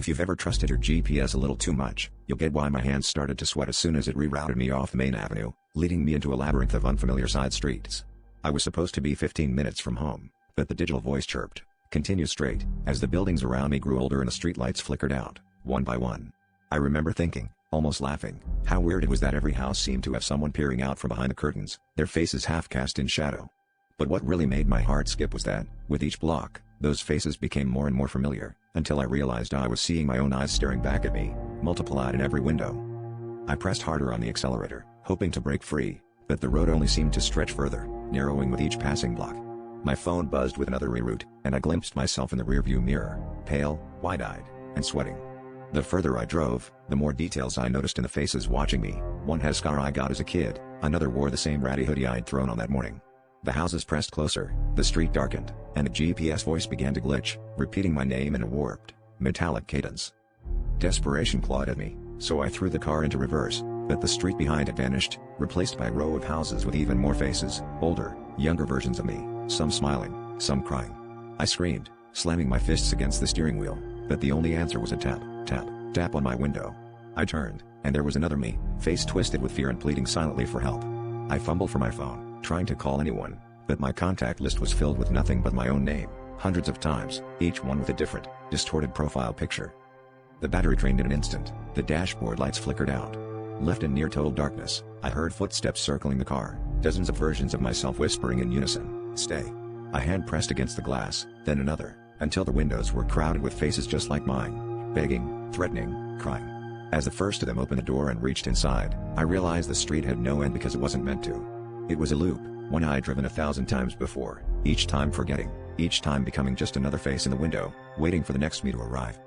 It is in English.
If you've ever trusted your GPS a little too much, you'll get why my hands started to sweat as soon as it rerouted me off the main avenue, leading me into a labyrinth of unfamiliar side streets. I was supposed to be 15 minutes from home, but the digital voice chirped, "Continue straight," as the buildings around me grew older and the streetlights flickered out, one by one. I remember thinking, almost laughing, how weird it was that every house seemed to have someone peering out from behind the curtains, their faces half cast in shadow. But what really made my heart skip was that, with each block, those faces became more and more familiar, until I realized I was seeing my own eyes staring back at me, multiplied in every window. I pressed harder on the accelerator, hoping to break free, but the road only seemed to stretch further, narrowing with each passing block. My phone buzzed with another reroute, and I glimpsed myself in the rearview mirror, pale, wide-eyed, and sweating. The further I drove, the more details I noticed in the faces watching me. One had a scar I got as a kid, another wore the same ratty hoodie I'd thrown on that morning. The houses pressed closer, the street darkened, and the GPS voice began to glitch, repeating my name in a warped, metallic cadence. Desperation clawed at me, so I threw the car into reverse, but the street behind it vanished, replaced by a row of houses with even more faces, older, younger versions of me, some smiling, some crying. I screamed, slamming my fists against the steering wheel, but the only answer was a tap, tap, tap on my window. I turned, and there was another me, face twisted with fear and pleading silently for help. I fumbled for my phone, trying to call anyone, but my contact list was filled with nothing but my own name, hundreds of times, each one with a different, distorted profile picture. The battery drained in an instant, the dashboard lights flickered out. Left in near total darkness, I heard footsteps circling the car, dozens of versions of myself whispering in unison, "Stay." A hand pressed against the glass, then another, until the windows were crowded with faces just like mine, begging, threatening, crying. As the first of them opened the door and reached inside, I realized the street had no end because it wasn't meant to. It was a loop, one I had driven 1,000 times before, each time forgetting, each time becoming just another face in the window, waiting for the next me to arrive.